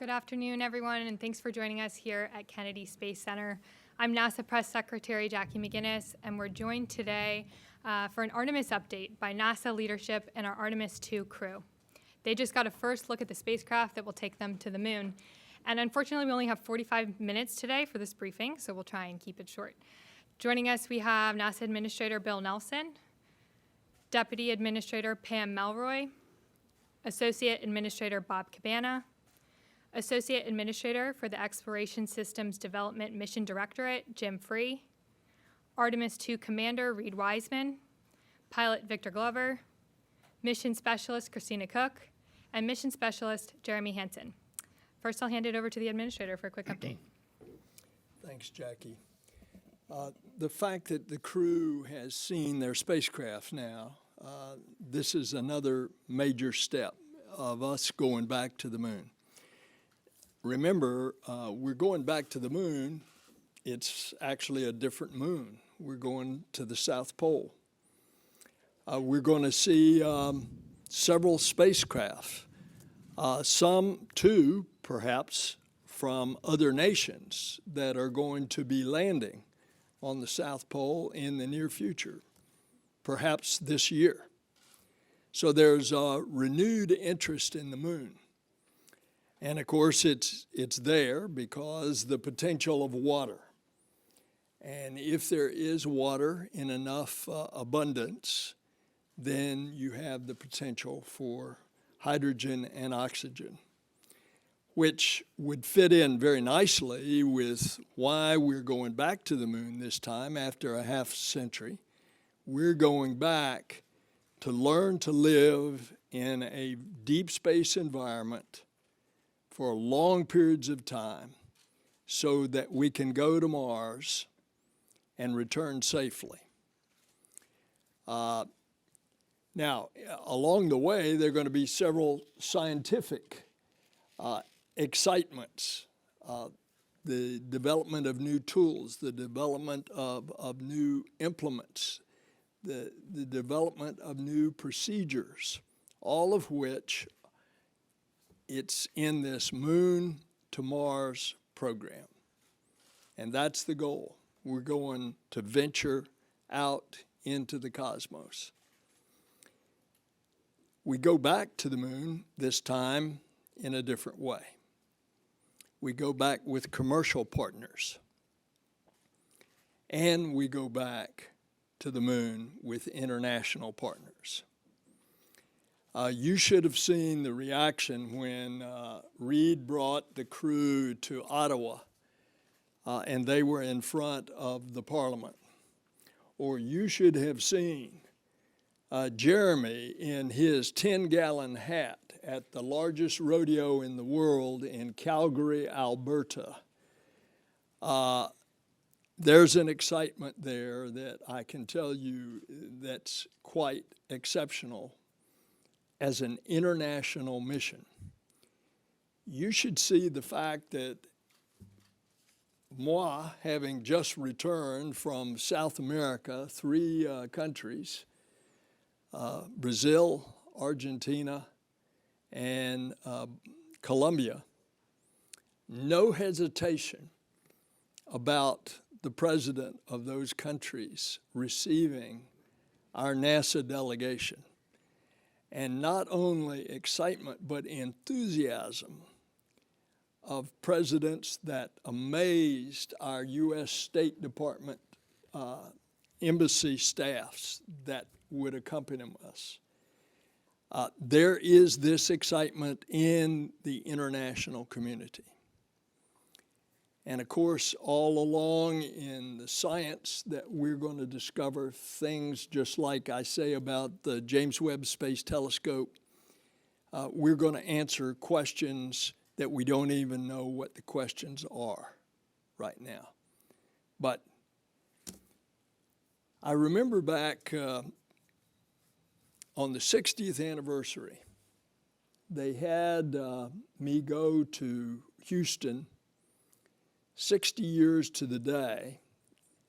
Good afternoon, everyone, and thanks for joining us here at Kennedy Space Center. I'm NASA Press Secretary Jackie McGinnis, and we're joined today for an Artemis update by NASA leadership and our Artemis II crew. They just got a first look at the spacecraft that will take them to the moon. And unfortunately, we only have 45 minutes today for this briefing, so we'll try and keep it short. Joining us, we have NASA Administrator Bill Nelson, Deputy Administrator Pam Melroy, Associate Administrator Bob Cabana, Associate Administrator for the Exploration Systems Development Mission Directorate, Jim Free, Artemis II Commander Reed Wiseman, Pilot Victor Glover, Mission Specialist Christina Cook, and Mission Specialist Jeremy Hansen. First, I'll hand it over to the Administrator for a quick update. Thanks, Jackie. The fact that the crew has seen their spacecraft now, this is another major step of us going back to the moon. Remember, we're going back to the moon. It's actually a different moon. We're going to the South Pole. We're going to see several spacecraft, some too, perhaps, from other nations that are going to be landing on the South Pole in the near future, perhaps this year. So there's a renewed interest in the moon. And of course, it's there because the potential of water. And if there is water in enough abundance, then you have the potential for hydrogen and oxygen, which would fit in very nicely with why we're going back to the moon this time after a half century. We're going back to learn to live in a deep space environment for long periods of time so that we can go to Mars and return safely. Now, along the way, there are going to be several scientific excitements, the development of new tools, the development of new implements, the development of new procedures, all of which it's in this Moon to Mars program. And that's the goal. We're going to venture out into the cosmos. We go back to the moon this time in a different way. We go back with commercial partners. And we go back to the moon with international partners. You should have seen the reaction when Reed brought the crew to Ottawa and they were in front of the Parliament. Or you should have seen Jeremy in his 10-gallon hat at the largest rodeo in the world in Calgary, Alberta. There's an excitement there that I can tell you that's quite exceptional as an international mission. You should see the fact that moi, having just returned from South America, 3 countries, Brazil, Argentina, and Colombia, no hesitation about the president of those countries receiving our NASA delegation. And not only excitement, but enthusiasm of presidents that amazed our U.S. State Department embassy staffs that would accompany us. There is this excitement in the international community. And of course, all along in the science that we're going to discover things just like I say about the James Webb Space Telescope, we're going to answer questions that we don't even know what the questions are right now. But I remember back on the 60th anniversary, they had me go to Houston 60 years to the day,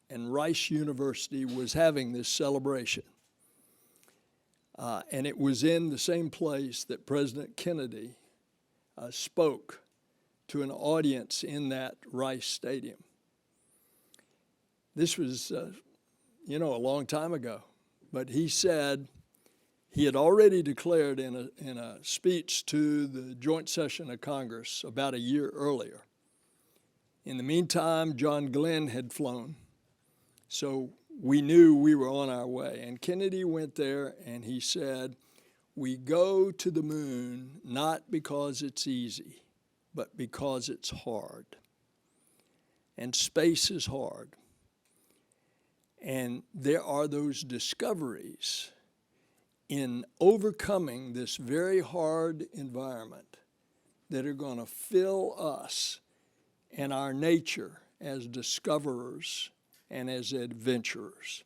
and Rice University was having this celebration. And it was in the same place that President Kennedy spoke to an audience in that Rice Stadium. This was, a long time ago, but he said he had already declared in a speech to the joint session of Congress about a year earlier. In the meantime, John Glenn had flown, so we knew we were on our way. And Kennedy went there and he said, "We go to the moon not because it's easy, but because it's hard. And space is hard. And there are those discoveries in overcoming this very hard environment that are going to fill us and our nature as discoverers and as adventurers."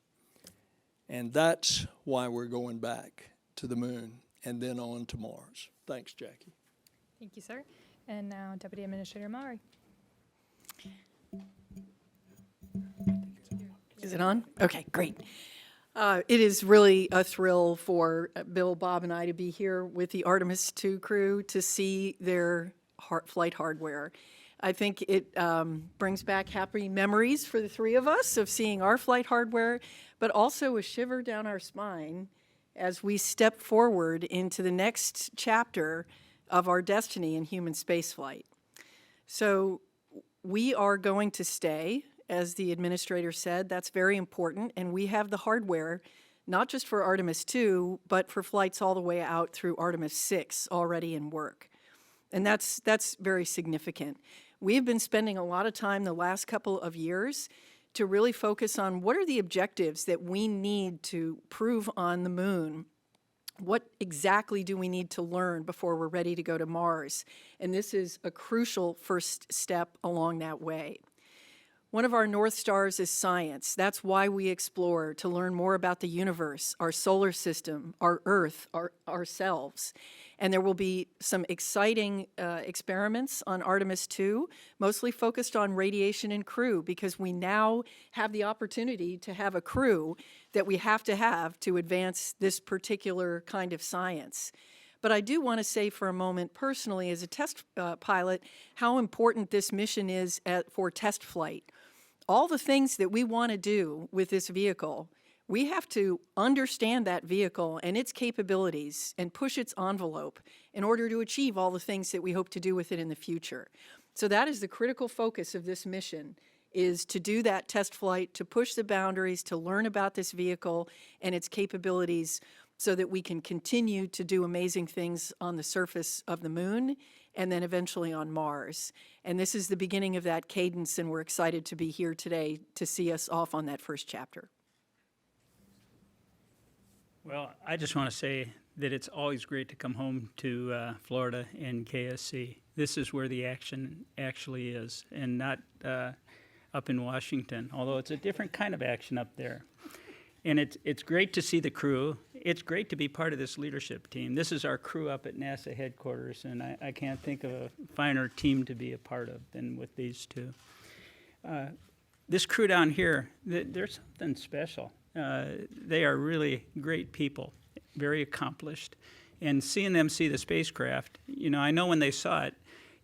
And that's why we're going back to the moon and then on to Mars. Thanks, Jackie. Thank you, sir. And now Deputy Administrator Maury. Is it on? Okay, great. It is really a thrill for Bill, Bob, and I to be here with the Artemis II crew to see their flight hardware. I think it brings back happy memories for the three of us of seeing our flight hardware, but also a shiver down our spine as we step forward into the next chapter of our destiny in human spaceflight. So we are going to stay, as the administrator said. That's very important, and we have the hardware, not just for Artemis II, but for flights all the way out through Artemis 6 already in work. And that's very significant. We've been spending a lot of time the last couple of years to really focus on what are the objectives that we need to prove on the moon. What exactly do we need to learn before we're ready to go to Mars? And this is a crucial first step along that way. One of our North Stars is science. That's why we explore, to learn more about the universe, our solar system, our Earth, ourselves. And there will be some exciting experiments on Artemis II, mostly focused on radiation and crew, because we now have the opportunity to have a crew that we have to advance this particular kind of science. But I do want to say for a moment, personally, as a test pilot, how important this mission is for test flight. All the things that we want to do with this vehicle, we have to understand that vehicle and its capabilities and push its envelope in order to achieve all the things that we hope to do with it in the future. So that is the critical focus of this mission, is to do that test flight, to push the boundaries, to learn about this vehicle and its capabilities so that we can continue to do amazing things on the surface of the moon and then eventually on Mars. And this is the beginning of that cadence, and we're excited to be here today to see us off on that first chapter. Well, I just want to say that it's always great to come home to Florida and KSC. This is where the action actually is, and not up in Washington, although it's a different kind of action up there. And it's great to see the crew. It's great to be part of this leadership team. This is our crew up at NASA headquarters, and I can't think of a finer team to be a part of than with these two. This crew down here, they're something special. They are really great people, very accomplished. And seeing them see the spacecraft, I know when they saw it,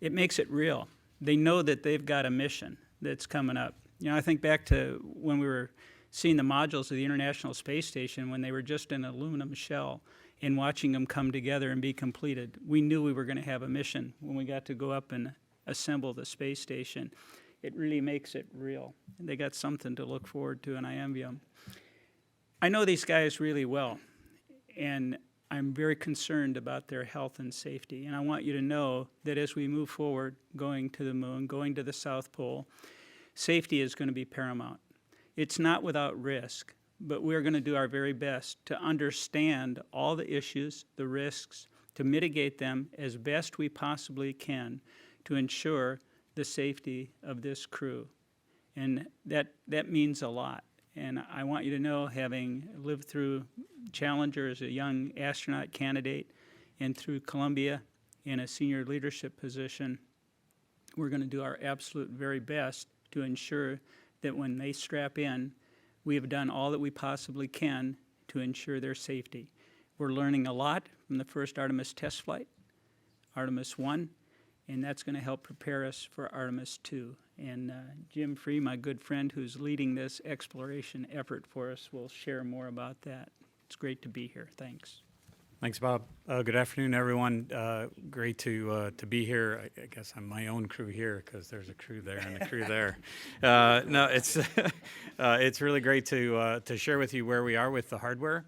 it makes it real. They know that they've got a mission that's coming up. I think back to when we were seeing the modules of the International Space Station when they were just an aluminum shell and watching them come together and be completed. We knew we were going to have a mission when we got to go up and assemble the space station. It really makes it real. And they got something to look forward to, and I envy them. I know these guys really well, and I'm very concerned about their health and safety. And I want you to know that as we move forward, going to the moon, going to the South Pole, safety is going to be paramount. It's not without risk, but we're going to do our very best to understand all the issues, the risks, to mitigate them as best we possibly can to ensure the safety of this crew. And that means a lot. And I want you to know, having lived through Challenger as a young astronaut candidate and through Columbia in a senior leadership position, we're going to do our absolute very best to ensure that when they strap in, we have done all that we possibly can to ensure their safety. We're learning a lot from the first Artemis test flight, Artemis 1, and that's going to help prepare us for Artemis II. And Jim Free, my good friend who's leading this exploration effort for us, will share more about that. It's great to be here. Thanks. Thanks, Bob. Good afternoon, everyone. Great to be here. I guess I'm my own crew here because there's a crew there and a crew there. No, it's it's really great to share with you where we are with the hardware.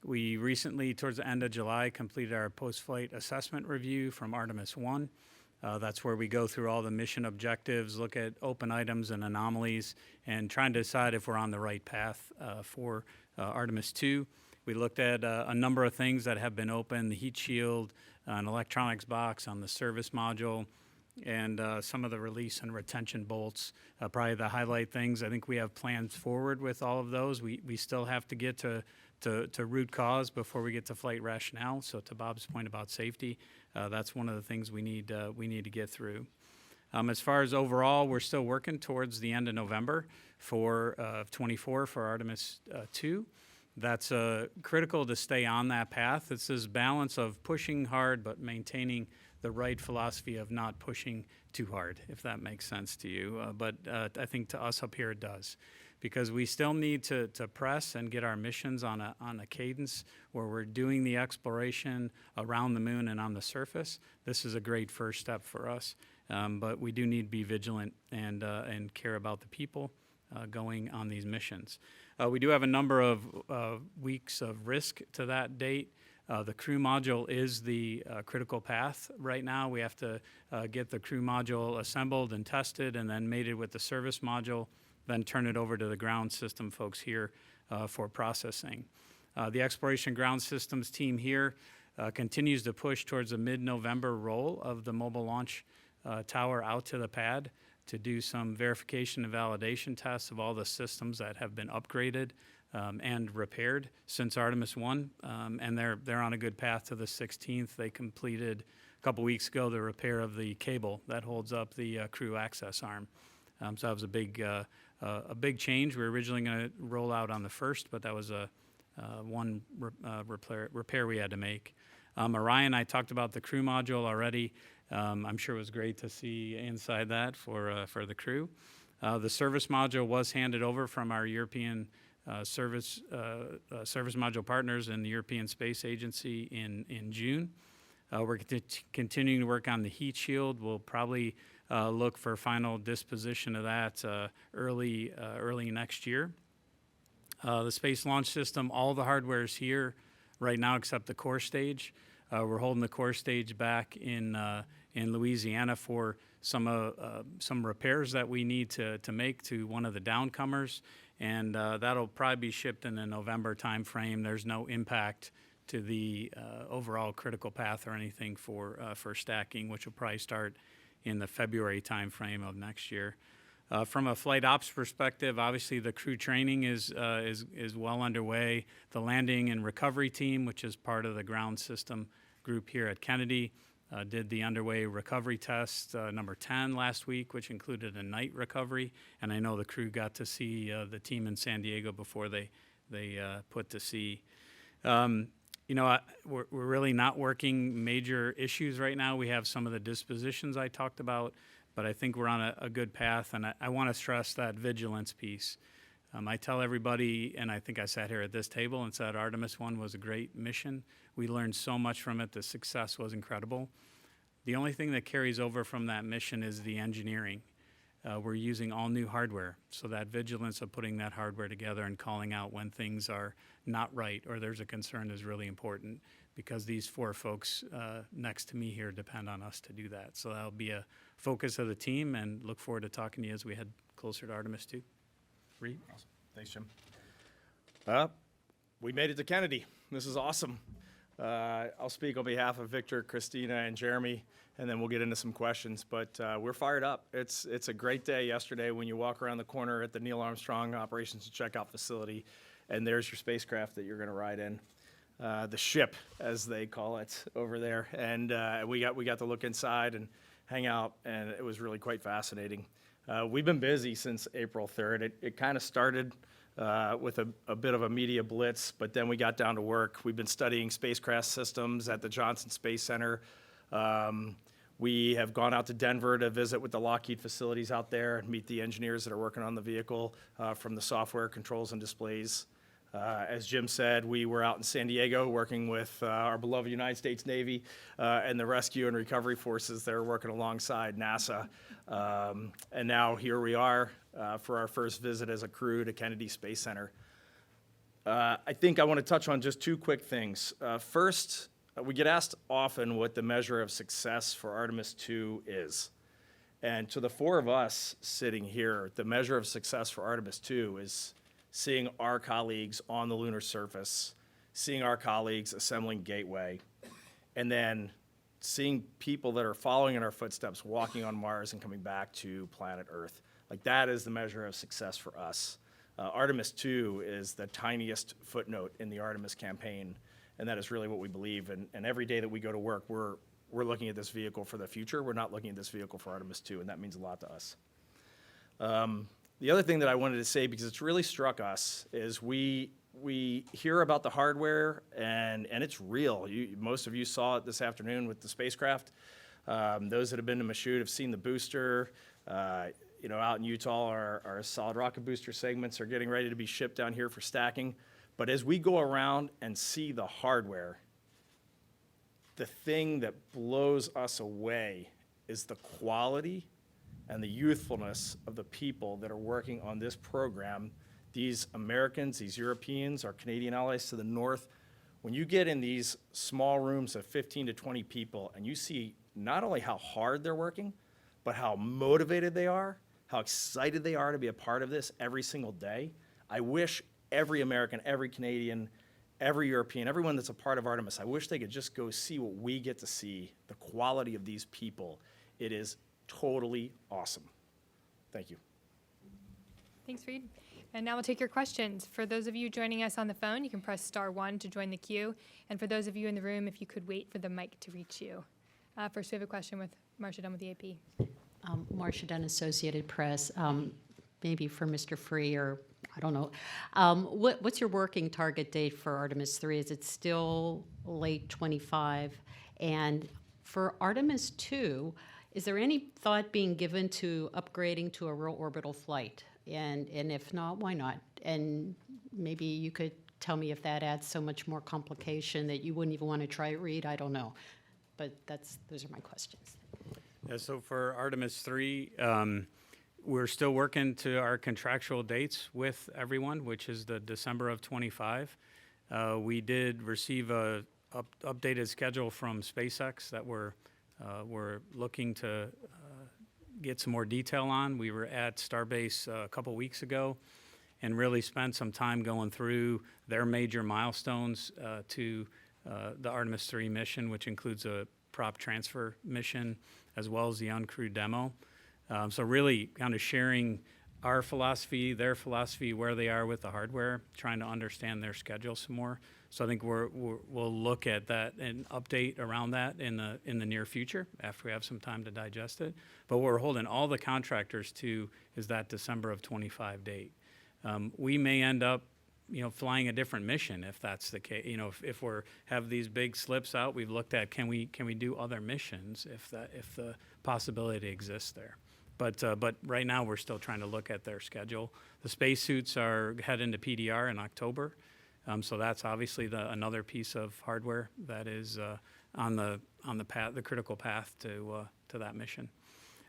We recently, towards the end of July, completed our post-flight assessment review from Artemis I. That's where we go through all the mission objectives, look at open items and anomalies, and trying to decide if we're on the right path for Artemis II. We looked at a number of things that have been open, the heat shield, an electronics box on the service module, and some of the release and retention bolts. Probably the highlight things, I think we have plans forward with all of those. We still have to get to root cause before we get to flight rationale. So to Bob's point about safety, that's one of the things we need to get through. As far as overall, we're still working towards the end of November for 24 for Artemis II. That's critical to stay on that path. It's this balance of pushing hard but maintaining the right philosophy of not pushing too hard, if that makes sense to you. But I think to us up here it does, because we still need to press and get our missions on a cadence where we're doing the exploration around the moon and on the surface. This is a great first step for us, but we do need to be vigilant and care about the people going on these missions. We do have a number of weeks of risk to that date. The crew module is the critical path right now. We have to get the crew module assembled and tested and then mated with the service module, then turn it over to the ground system folks here for processing. The exploration ground systems team here continues to push towards a mid-November roll of the mobile launch tower out to the pad to do some verification and validation tests of all the systems that have been upgraded and repaired since Artemis I, and they're on a good path to the 16th. They completed a couple weeks ago the repair of the cable that holds up the crew access arm. So that was a big change. We were originally going to roll out on the 1st, but that was one repair we had to make. Orion, I talked about the crew module already. I'm sure it was great to see inside that for the crew. The service module was handed over from our European service module partners and the European Space Agency in June. We're continuing to work on the heat shield. We'll probably look for final disposition of that early next year. The Space Launch System, all the hardware is here right now except the core stage. We're holding the core stage back in Louisiana for some repairs that we need to make to one of the downcomers, and that'll probably be shipped in the November timeframe. There's no impact to the overall critical path or anything for stacking, which will probably start in the February timeframe of next year. From a flight ops perspective, obviously the crew training is well underway. The landing and recovery team, which is part of the ground system group here at Kennedy, did the underway recovery test number 10 last week, which included a night recovery. And I know the crew got to see the team in San Diego before they put to sea. We're really not working major issues right now. We have some of the dispositions I talked about, but I think we're on a good path, and I want to stress that vigilance piece. I tell everybody, and I think I sat here at this table and said Artemis I was a great mission. We learned so much from it. The success was incredible. The only thing that carries over from that mission is the engineering. We're using all new hardware, so that vigilance of putting that hardware together and calling out when things are not right or there's a concern is really important, because these four folks next to me here depend on us to do that. So that'll be a focus of the team, and look forward to talking to you as we head closer to Artemis II. Reed? Awesome. Thanks, Jim. We made it to Kennedy. This is awesome. I'll speak on behalf of Victor, Christina, and Jeremy, and then we'll get into some questions. But we're fired up. It's a great day yesterday when you walk around the corner at the Neil Armstrong Operations and Checkout Facility, and there's your spacecraft that you're going to ride in. The ship, as they call it over there. And we got to look inside and hang out, and it was really quite fascinating. We've been busy since April 3rd. It kind of started with a bit of a media blitz, but then we got down to work. We've been studying spacecraft systems at the Johnson Space Center. We have gone out to Denver to visit with the Lockheed facilities out there and meet the engineers that are working on the vehicle, from the software, controls, and displays. As Jim said, we were out in San Diego working with our beloved United States Navy and the rescue and recovery forces that are working alongside NASA. And now here we are for our first visit as a crew to Kennedy Space Center. I think I want to touch on just two quick things. First, we get asked often what the measure of success for Artemis II is. And to the four of us sitting here, the measure of success for Artemis II is seeing our colleagues on the lunar surface, seeing our colleagues assembling Gateway, and then seeing people that are following in our footsteps, walking on Mars and coming back to planet Earth. Like, that is the measure of success for us. Artemis II is the tiniest footnote in the Artemis campaign, and that is really what we believe. And every day that we go to work, we're looking at this vehicle for the future. We're not looking at this vehicle for Artemis II, and that means a lot to us. The other thing that I wanted to say, because it's really struck us, is we hear about the hardware, and it's real. Most of you saw it this afternoon with the spacecraft. Those that have been to Michoud have seen the booster. Out in Utah, our solid rocket booster segments are getting ready to be shipped down here for stacking. But as we go around and see the hardware, the thing that blows us away is the quality and the youthfulness of the people that are working on this program. These Americans, these Europeans, our Canadian allies to the north, when you get in these small rooms of 15 to 20 people and you see not only how hard they're working, but how motivated they are, how excited they are to be a part of this every single day. I wish every American, every Canadian, every European, everyone that's a part of Artemis, I wish they could just go see what we get to see, the quality of these people. It is totally awesome. Thank you. Thanks, Reed. And now we'll take your questions. For those of you joining us on the phone, you can press *1 to join the queue. And for those of you in the room, if you could wait for the mic to reach you. First, we have a question with Marcia Dunn with the AP. Marcia Dunn, Associated Press. Maybe for Mr. Free, or I don't know. What's your working target date for Artemis 3? Is it still late 25? And for Artemis 2, is there any thought being given to upgrading to a real orbital flight? And if not, why not? And maybe you could tell me if that adds so much more complication that you wouldn't even want to try it, Reed. I don't know. But those are my questions. Yeah, so for Artemis 3, we're still working to our contractual dates with everyone, which is the December of 25. We did receive a updated schedule from SpaceX that we're looking to get some more detail on. We were at Starbase a couple weeks ago and really spent some time going through their major milestones to the Artemis 3 mission, which includes a prop transfer mission as well as the uncrewed demo. So really kind of sharing our philosophy, their philosophy, where they are with the hardware, trying to understand their schedule some more. So I think we'll look at that and update around that in the near future after we have some time to digest it. But what we're holding all the contractors to is that December of 25 date. We may end up, flying a different mission if that's the case. If we're have these big slips out, we've looked at can we do other missions if the possibility exists there. But right now we're still trying to look at their schedule. The spacesuits are heading to PDR in October, so that's obviously another piece of hardware that is on the path, the critical path to that mission.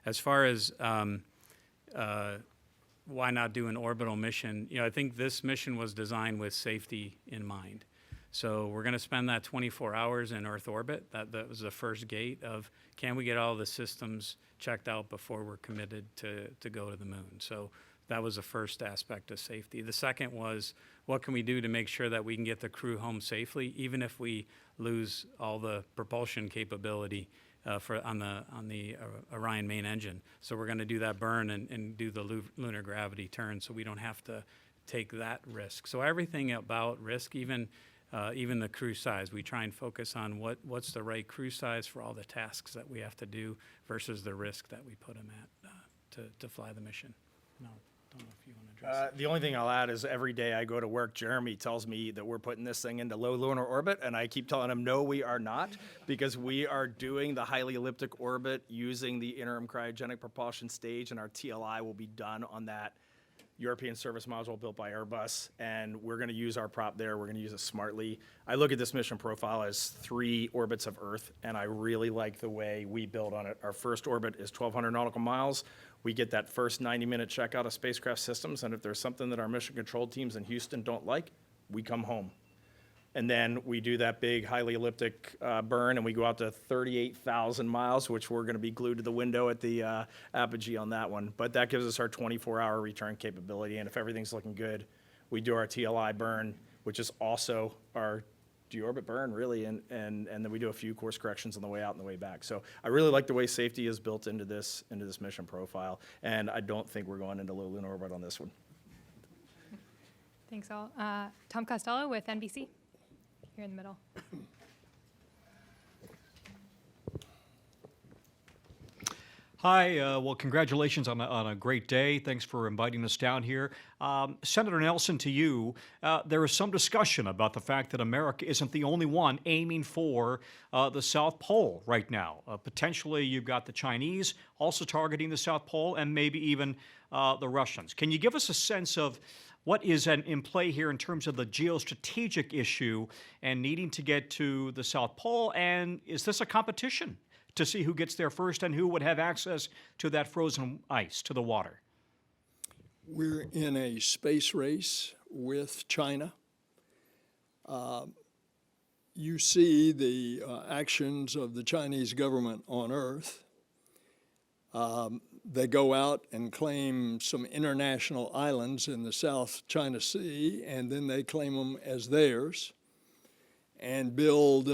As far as why not do an orbital mission? I think this mission was designed with safety in mind. So we're going to spend that 24 hours in Earth orbit. That was the first gate of can we get all the systems checked out before we're committed to go to the moon. So that was the first aspect of safety. The second was what can we do to make sure that we can get the crew home safely, even if we lose all the propulsion capability on the Orion main engine. So we're going to do that burn and do the lunar gravity turn so we don't have to take that risk. So everything about risk, even the crew size, we try and focus on what's the right crew size for all the tasks that we have to do versus the risk that we put them at to fly the mission. No. don't know if you want to address The only thing I'll add is every day I go to work, Jeremy tells me that we're putting this thing into low lunar orbit, and I keep telling him, no, we are not, because we are doing the highly elliptic orbit using the interim cryogenic propulsion stage, and our TLI will be done on that European service module built by Airbus, and we're going to use our prop there. We're going to use it smartly. I look at this mission profile as 3 orbits of Earth, and I really like the way we build on it. Our first orbit is 1,200 nautical miles. We get that first 90-minute checkout of spacecraft systems, and if there's something that our mission control teams in Houston don't like, we come home. And then we do that big, highly elliptic burn, and we go out to 38,000 miles, which we're going to be glued to the window at the apogee on that one. But that gives us our 24-hour return capability, and if everything's looking good, we do our TLI burn, which is also our deorbit burn, really, and then we do a few course corrections on the way out and the way back. So I really like the way safety is built into this mission profile, and I don't think we're going into low lunar orbit on this one. Thanks all. Tom Costello with NBC, here in the middle. Hi, well, congratulations on a great day. Thanks for inviting us down here. Senator Nelson, to you, there is some discussion about the fact that America isn't the only one aiming for the South Pole right now. Potentially, you've got the Chinese also targeting the South Pole, and maybe even the Russians. Can you give us a sense of what is in play here in terms of the geostrategic issue and needing to get to the South Pole? And is this a competition to see who gets there first and who would have access to that frozen ice, to the water? We're in a space race with China. You see the actions of the Chinese government on Earth. They go out and claim some international islands in the South China Sea, and then they claim them as theirs and build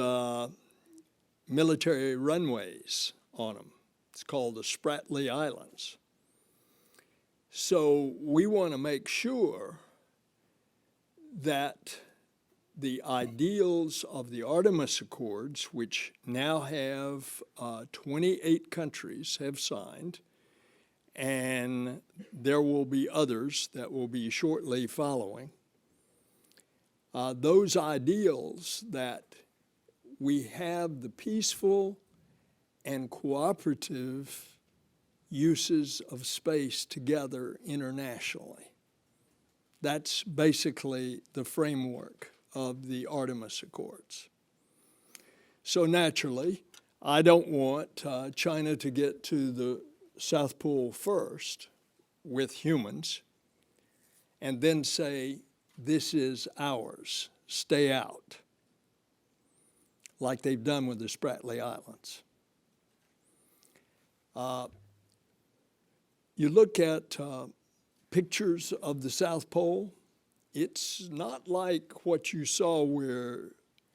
military runways on them. It's called the Spratly Islands. So we want to make sure that the ideals of the Artemis Accords, which now have 28 countries have signed, and there will be others that will be shortly following, those ideals that we have the peaceful and cooperative uses of space together internationally. That's basically the framework of the Artemis Accords. So naturally, I don't want China to get to the South Pole first with humans and then say, this is ours, stay out, like they've done with the Spratly Islands. You look at pictures of the South Pole, it's not like what you saw where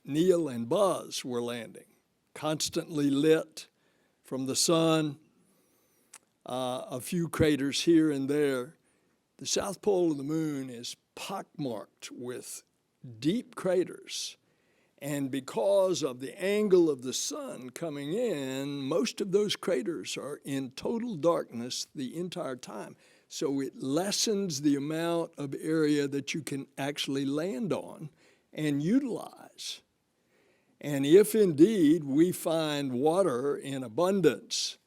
Neil and Buzz were landing, constantly lit from the sun, a few craters here and there. The South Pole of the moon is pockmarked with deep craters. And because of the angle of the sun coming in, most of those craters are in total darkness the entire time. So it lessens the amount of area that you can actually land on and utilize. And if indeed we find water in abundance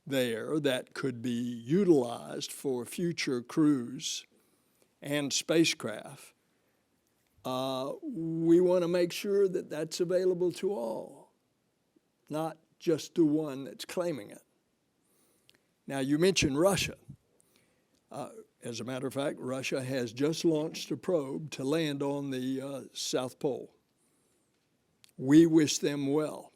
there that could be utilized for future crews and spacecraft, we want to make sure that that's available to all, not just to one that's claiming it. Now, you mentioned Russia. As a matter of fact, Russia has just launched a probe to land on the South Pole. We wish them well.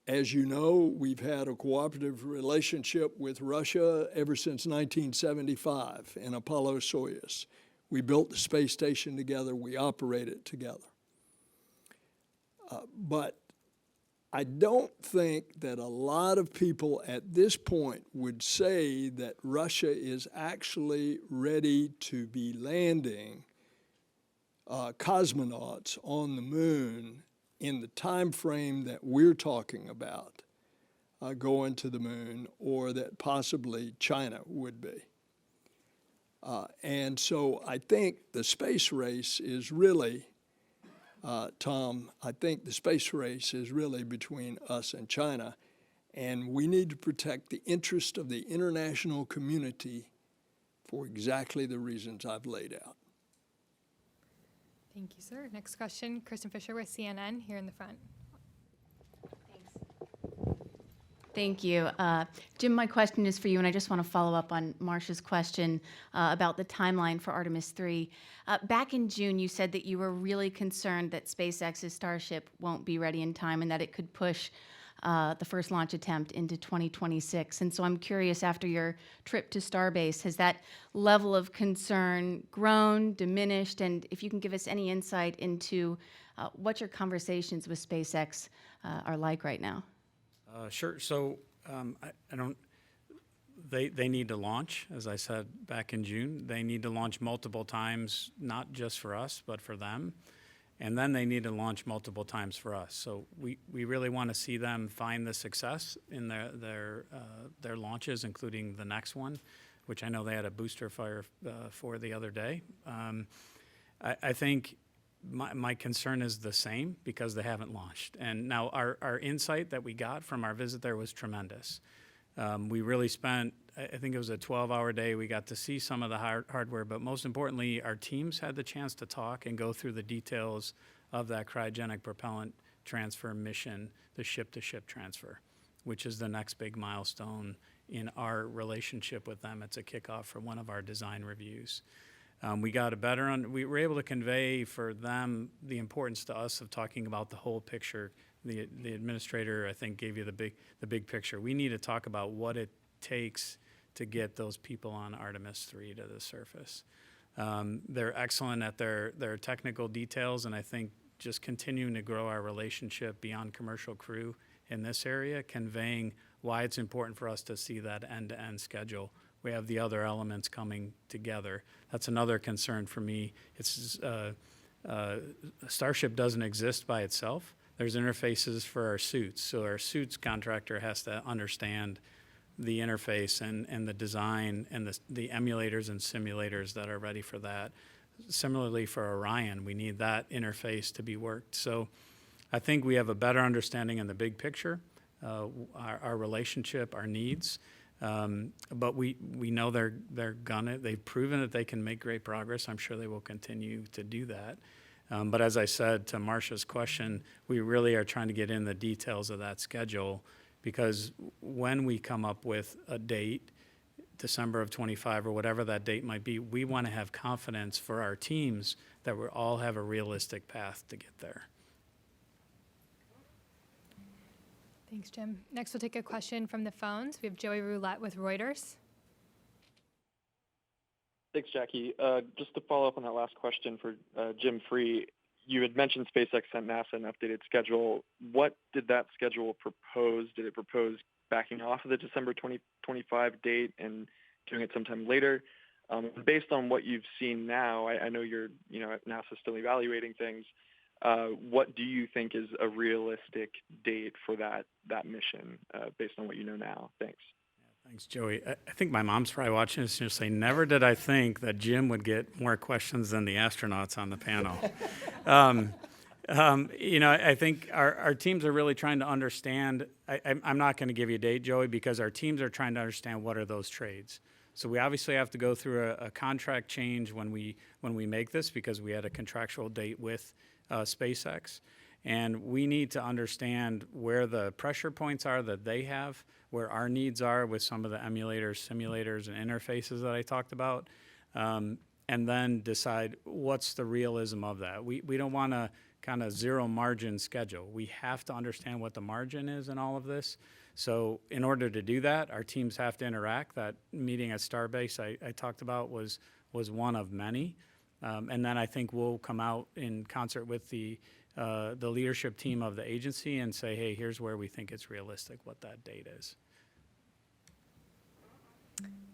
As you know, we've had a cooperative relationship with Russia ever since 1975 in Apollo-Soyuz. We built the space station together, we operate it together. But I don't think that a lot of people at this point would say that Russia is actually ready to be landing cosmonauts on the moon in the time frame that we're talking about. going to the moon, or that possibly China would be. And so I think the space race is really, Tom, I think the space race is really between us and China, and we need to protect the interest of the international community for exactly the reasons I've laid out. Thank you, sir. Next question, Kristen Fisher with CNN here in the front. Thank you. Jim, my question is for you, and I just want to follow up on Marcia's question about the timeline for Artemis 3. Back in June, you said that you were really concerned that SpaceX's Starship won't be ready in time and that it could push the first launch attempt into 2026. And so I'm curious, after your trip to Starbase, has that level of concern grown, diminished, and if you can give us any insight into what your conversations with SpaceX are like right now? Sure. So I don't. They need to launch, as I said back in June. They need to launch multiple times, not just for us, but for them. And then they need to launch multiple times for us. So we really want to see them find the success in their launches, including the next one, which I know they had a booster fire for the other day. I think my concern is the same because they haven't launched. And now our insight that we got from our visit there was tremendous. We really spent, I think it was a 12-hour day. We got to see some of the hardware, but most importantly, our teams had the chance to talk and go through the details of that cryogenic propellant transfer mission, the ship-to-ship transfer, which is the next big milestone in our relationship with them. It's a kickoff for one of our design reviews. We got we were able to convey for them the importance to us of talking about the whole picture. The administrator, I think, gave you the big picture. We need to talk about what it takes to get those people on Artemis 3 to the surface. They're excellent at their technical details, and I think just continuing to grow our relationship beyond commercial crew in this area, conveying why it's important for us to see that end-to-end schedule. We have the other elements coming together. That's another concern for me. It's Starship doesn't exist by itself. There's interfaces for our suits. So our suits contractor has to understand the interface and the design and the emulators and simulators that are ready for that. Similarly for Orion, we need that interface to be worked. So I think we have a better understanding in the big picture, our relationship, our needs. But we know they've proven that they can make great progress. I'm sure they will continue to do that. But as I said to Marcia's question, we really are trying to get in the details of that schedule, because when we come up with a date, December of 25 or whatever that date might be, we want to have confidence for our teams that we all have a realistic path to get there. Thanks, Jim. Next, we'll take a question from the phones. We have Joey Roulette with Reuters. Thanks, Jackie. Just to follow up on that last question for Jim Free, you had mentioned SpaceX sent NASA an updated schedule. What did that schedule propose? Did it propose backing off of the December 2025 date and doing it sometime later? Based on what you've seen now, I know you're, NASA's still evaluating things. What do you think is a realistic date for that mission, based on what you know now? Thanks. Thanks, Joey. I think my mom's probably watching this and she'll say, never did I think that Jim would get more questions than the astronauts on the panel. I think our teams are really trying to understand. I'm not going to give you a date, Joey, because our teams are trying to understand what are those trades. So we obviously have to go through a contract change when we make this, because we had a contractual date with SpaceX. And we need to understand where the pressure points are that they have, where our needs are with some of the emulators, simulators, and interfaces that I talked about, and then decide what's the realism of that. We don't want to kind of zero margin schedule. We have to understand what the margin is in all of this. So in order to do that, our teams have to interact. That meeting at Starbase I talked about was one of many. And then I think we'll come out in concert with the leadership team of the agency and say, hey, here's where we think it's realistic, what that date is.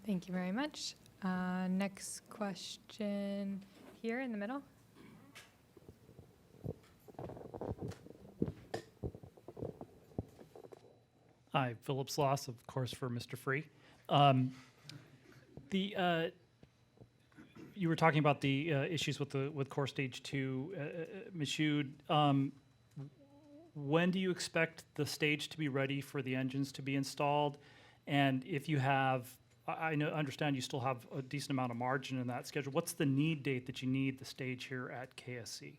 Thank you very much. Next question here in the middle. Hi, Philip Sloss, of course, for Mr. Free. You were talking about the issues with core stage 2, Michoud. When do you expect the stage to be ready for the engines to be installed? And if you have, understand you still have a decent amount of margin in that schedule. What's the need date that you need the stage here at KSC?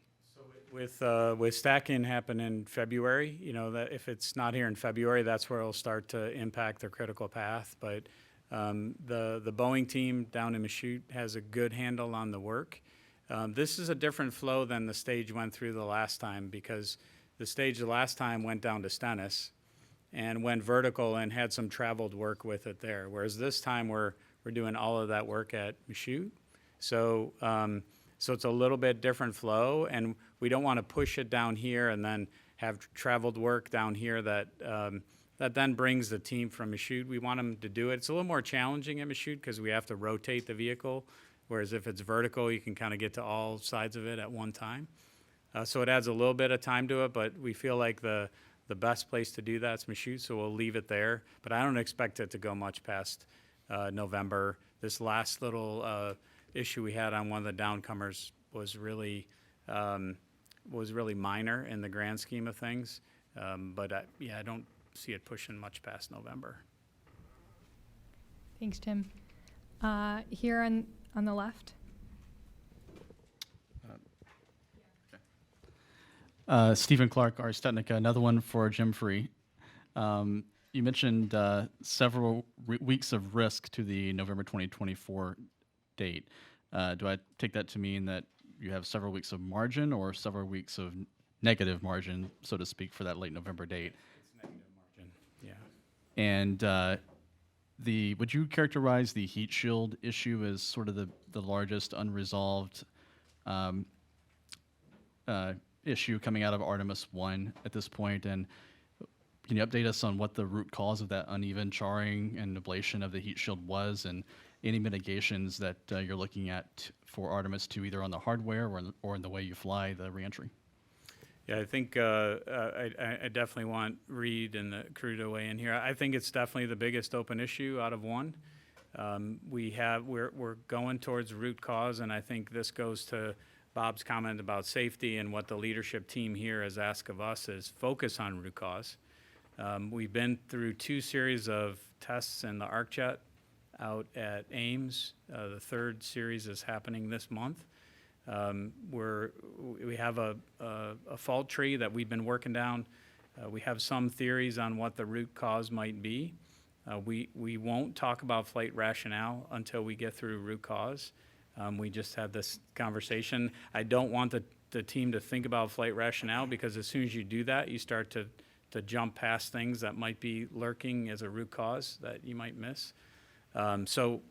With stacking happen in February, that if it's not here in February, that's where it'll start to impact the critical path. But the Boeing team down in Michoud has a good handle on the work. This is a different flow than the stage went through the last time, because the stage the last time went down to Stennis and went vertical and had some traveled work with it there. Whereas this time we're doing all of that work at Michoud. So it's a little bit different flow, and we don't want to push it down here and then have traveled work down here that then brings the team from Michoud. We want them to do it. It's a little more challenging at Michoud because we have to rotate the vehicle, whereas if it's vertical, you can kind of get to all sides of it at one time. So it adds a little bit of time to it, but we feel like the best place to do that is Michoud, so we'll leave it there. But I don't expect it to go much past November. This last little issue we had on one of the downcomers was really minor in the grand scheme of things. But I don't see it pushing much past November. Thanks, Tim. Here on the left. Stephen Clark, Ars Technica, another one for Jim Free. You mentioned several weeks of risk to the November 2024 date. Do I take that to mean that you have several weeks of margin or several weeks of negative margin, so to speak, for that late November date? It's negative margin, yeah. And would you characterize the heat shield issue as sort of the largest unresolved issue coming out of Artemis 1 at this point? And can you update us on what the root cause of that uneven charring and ablation of the heat shield was, and any mitigations that you're looking at for Artemis 2, either on the hardware or in the way you fly the reentry? Yeah, I think I definitely want Reed and the crew to weigh in here. I think it's definitely the biggest open issue out of one. We're going towards root cause, and I think this goes to Bob's comment about safety, and what the leadership team here has asked of us is focus on root cause. We've been through 2 series of tests in the ArcJet out at Ames. The 3rd series is happening this month. We have a fault tree that we've been working down. We have some theories on what the root cause might be. We won't talk about flight rationale until we get through root cause. We just had this conversation. I don't want the team to think about flight rationale, because as soon as you do that, you start to jump past things that might be lurking as a root cause that you might miss. So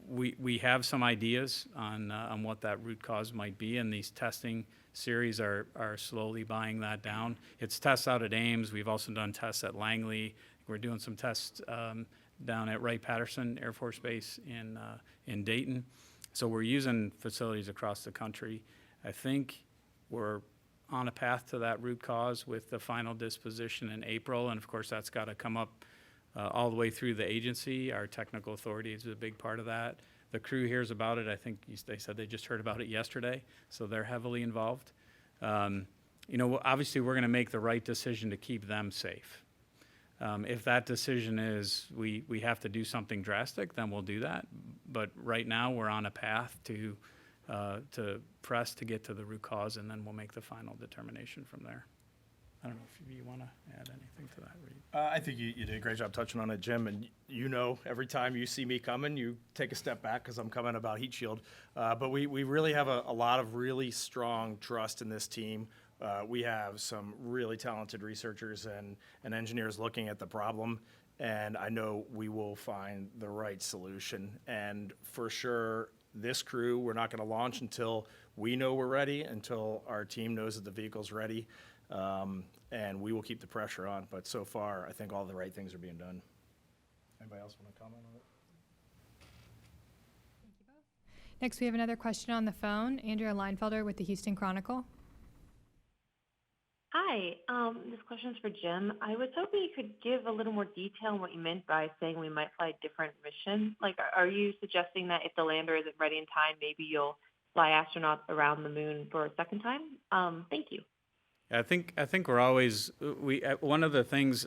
we have some ideas on what that root cause might be, and these testing series are slowly buying that down. It's tests out at Ames. We've also done tests at Langley. We're doing some tests down at Wright-Patterson Air Force Base in Dayton. So we're using facilities across the country. I think we're on a path to that root cause with the final disposition in April, and of course that's got to come up all the way through the agency. Our technical authority is a big part of that. The crew hears about it. I think they said they just heard about it yesterday, so they're heavily involved. Obviously we're going to make the right decision to keep them safe. If that decision is we have to do something drastic, then we'll do that. But right now we're on a path to press to get to the root cause, and then we'll make the final determination from there. I don't know if you want to add anything to that, Reed. I think you did a great job touching on it, Jim. And every time you see me coming, you take a step back because I'm coming about heat shield. But we really have a lot of really strong trust in this team. We have some really talented researchers and engineers looking at the problem, and I know we will find the right solution. And for sure, this crew, we're not going to launch until we know we're ready, until our team knows that the vehicle's ready. And we will keep the pressure on. But so far, I think all the right things are being done. Anybody else want to comment on it? Thank you both. Next, we have another question on the phone. Andrea Leinfelder with the Houston Chronicle. Hi, this question is for Jim. I was hoping you could give a little more detail on what you meant by saying we might fly a different mission. Like, are you suggesting that if the lander isn't ready in time, maybe you'll fly astronauts around the moon for a second time? Thank you. I think we're always one of the things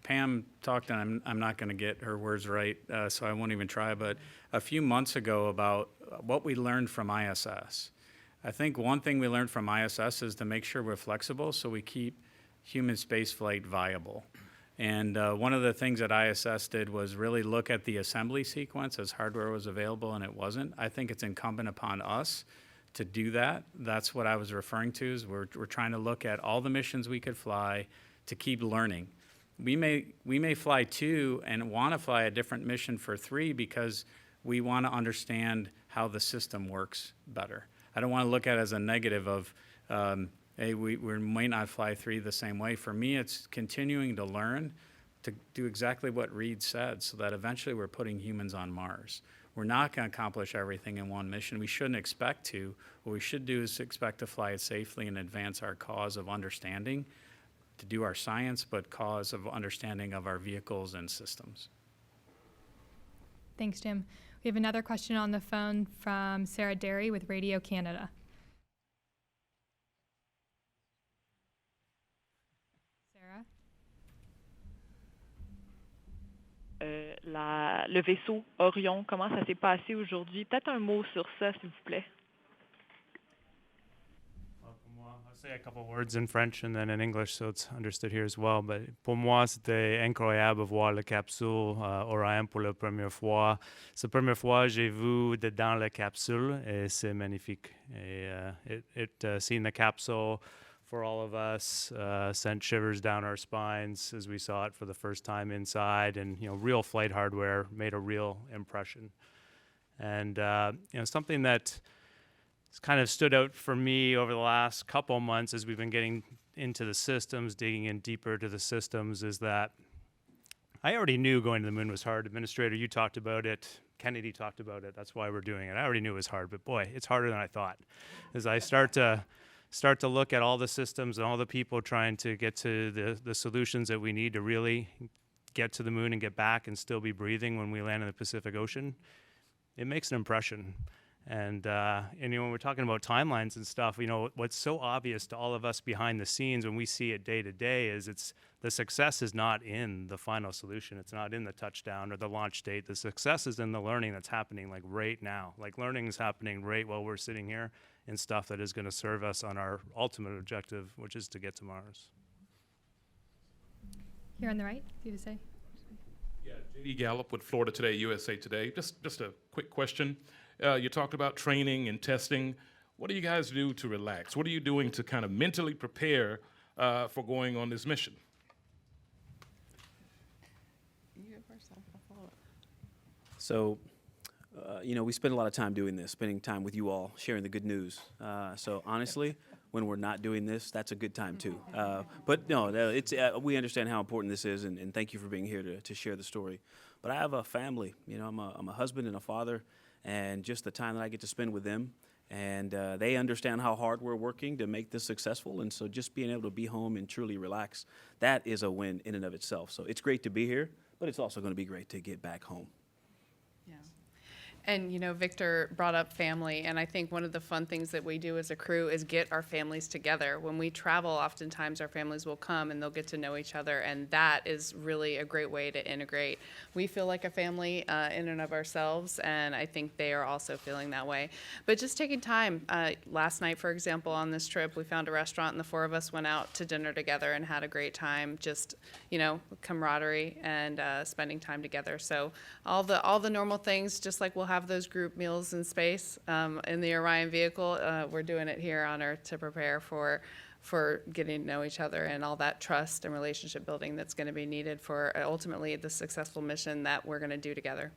Pam talked, and I'm not going to get her words right, so I won't even try. But a few months ago about what we learned from ISS. I think one thing we learned from ISS is to make sure we're flexible, so we keep human spaceflight viable. And one of the things that ISS did was really look at the assembly sequence as hardware was available and it wasn't. I think it's incumbent upon us to do that. That's what I was referring to, is we're trying to look at all the missions we could fly to keep learning. We may fly 2 and want to fly a different mission for 3 because we want to understand how the system works better. I don't want to look at it as a negative of, hey, we might not fly 3 the same way. For me, it's continuing to learn to do exactly what Reed said, so that eventually we're putting humans on Mars. We're not going to accomplish everything in one mission. We shouldn't expect to. What we should do is expect to fly it safely and advance our cause of understanding, to do our science, but cause of understanding of our vehicles and systems. Thanks, Jim. We have another question on the phone from Sarah Derry with Radio Canada. Sarah? Le vaisseau Orion, comment ça s'est passé aujourd'hui? Peut-être un mot sur ça, s'il vous plaît. I'll say a couple words in French and then in English so it's understood here as well. But pour moi, c'était incroyable de voir la capsule Orion pour la première fois. C'est la première fois que j'ai vu dedans la capsule et c'est magnifique. Et seeing the capsule for all of us sent shivers down our spines as we saw it for the first time inside, and real flight hardware made a real impression. And something that kind of stood out for me over the last couple months as we've been getting into the systems, digging in deeper to the systems, is that I already knew going to the moon was hard. Administrator, you talked about it. Kennedy talked about it. That's why we're doing it. I already knew it was hard, but boy, it's harder than I thought. As I start to look at all the systems and all the people trying to get to the solutions that we need to really get to the moon and get back and still be breathing when we land in the Pacific Ocean, it makes an impression. And when we're talking about timelines and stuff, what's so obvious to all of us behind the scenes when we see it day to day is the success is not in the final solution. It's not in the touchdown or the launch date. The success is in the learning that's happening like right now. Like learning is happening right while we're sitting here in stuff that is going to serve us on our ultimate objective, which is to get to Mars. Here on the right, you to say? Yeah, J.D. Gallup with Florida Today, USA Today. Just a quick question. You talked about training and testing. What do you guys do to relax? What are you doing to kind of mentally prepare for going on this mission? So, we spend a lot of time doing this, spending time with you all, sharing the good news. So honestly, when we're not doing this, that's a good time too. But no, it's we understand how important this is, and thank you for being here to share the story. But I have a family. I'm a husband and a father, and just the time that I get to spend with them, and they understand how hard we're working to make this successful. And so just being able to be home and truly relax, that is a win in and of itself. So it's great to be here, but it's also going to be great to get back home. And, Victor brought up family, and I think one of the fun things that we do as a crew is get our families together. When we travel, oftentimes our families will come and they'll get to know each other, and that is really a great way to integrate. We feel like a family in and of ourselves, and I think they are also feeling that way. But just taking time. Last night, for example, on this trip, we found a restaurant, and the 4 of us went out to dinner together and had a great time, just, camaraderie and spending time together. So all the normal things, just like we'll have those group meals in space in the Orion vehicle. We're doing it here on Earth to prepare for getting to know each other and all that trust and relationship building that's going to be needed for ultimately the successful mission that we're going to do together.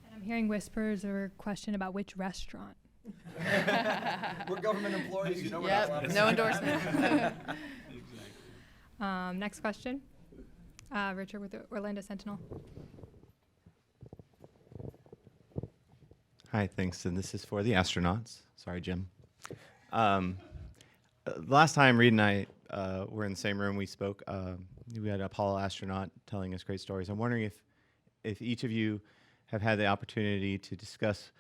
And I'm hearing whispers or a question about which restaurant. We're government employees, we're Yep, not allowed to no say. endorsement. Next question. Richard with the Orlando Sentinel. Hi, thanks. And this is for the astronauts. Sorry, Jim. the last time Reed and I were in the same room, we spoke. We had an Apollo astronaut telling us great stories. I'm wondering if each of you have had the opportunity to discuss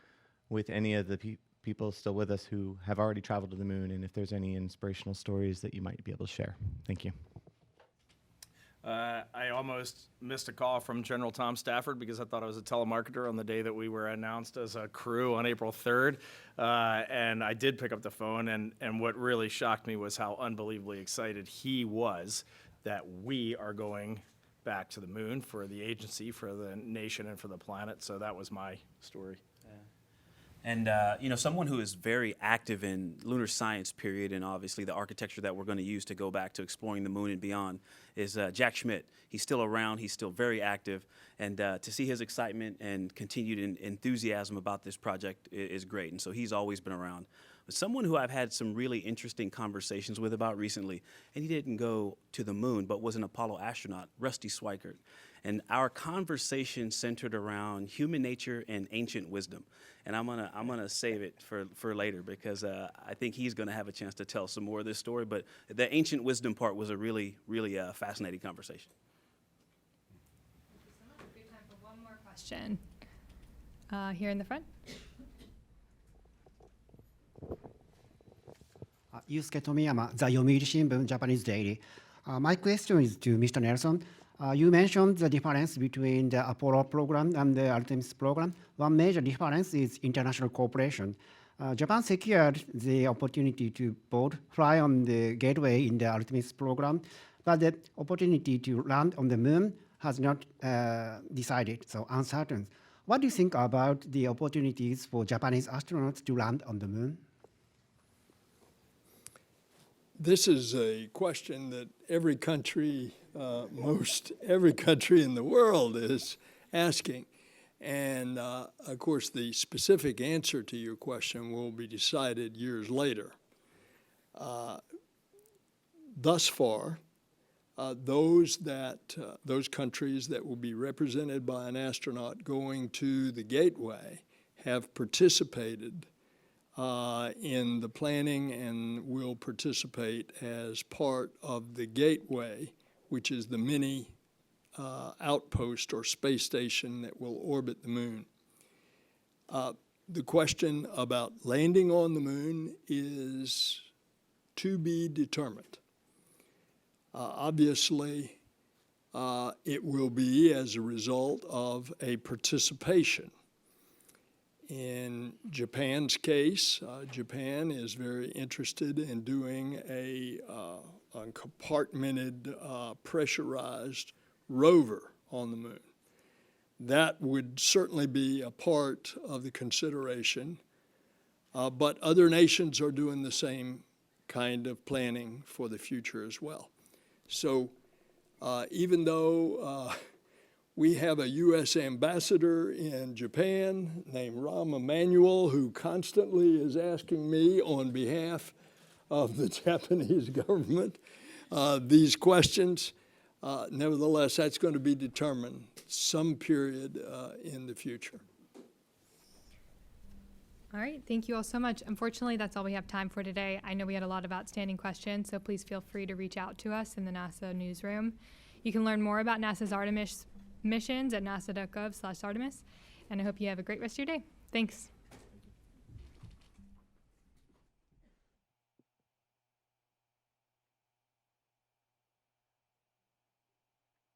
with any of the people still with us who have already traveled to the moon, and if there's any inspirational stories that you might be able to share. Thank you. I almost missed a call from General Tom Stafford because I thought I was a telemarketer on the day that we were announced as a crew on April 3rd. And I did pick up the phone, and what really shocked me was how unbelievably excited he was that we are going back to the moon for the agency, for the nation, and for the planet. So that was my story. And, someone who is very active in lunar science, period, and obviously the architecture that we're going to use to go back to exploring the moon and beyond is Jack Schmidt. He's still around. He's still very active. And to see his excitement and continued enthusiasm about this project is great. And so he's always been around. But someone who I've had some really interesting conversations with about recently, and he didn't go to the moon, but was an Apollo astronaut, Rusty Swikert. And our conversation centered around human nature and ancient wisdom. And I'm gonna save it for later because I think he's gonna have a chance to tell some more of this story. But the ancient wisdom part was a really, really fascinating conversation. Good time for one more question. Here in the front. Yusuke Tomiyama, The Yomiuri Shimbun, Japanese Daily. My question is to Mr. Nelson. You mentioned the difference between the Apollo program and the Artemis program. One major difference is international cooperation. Japan secured the opportunity to both fly on the Gateway in the Artemis program, but the opportunity to land on the moon has not decided, so uncertain. What do you think about the opportunities for Japanese astronauts to land on the moon? This is a question that every country, every country in the world is asking. And of course, the specific answer to your question will be decided years later. Thus far, those countries that will be represented by an astronaut going to the Gateway have participated in the planning and will participate as part of the Gateway, which is the mini outpost or space station that will orbit the moon. The question about landing on the moon is to be determined. Obviously, it will be as a result of a participation. In Japan's case, Japan is very interested in doing a compartmented, pressurized rover on the moon. That would certainly be a part of the consideration, but other nations are doing the same kind of planning for the future as well. So even though we have a U.S. ambassador in Japan named Rahm Emanuel who constantly is asking me on behalf of the Japanese government these questions. Nevertheless, that's going to be determined some period in the future. All right, thank you all so much. Unfortunately, that's all we have time for today. I know we had a lot of outstanding questions, so please feel free to reach out to us in the NASA newsroom. You can learn more about NASA's Artemis missions at nasa.gov/Artemis, and I hope you have a great rest of your day. Thanks.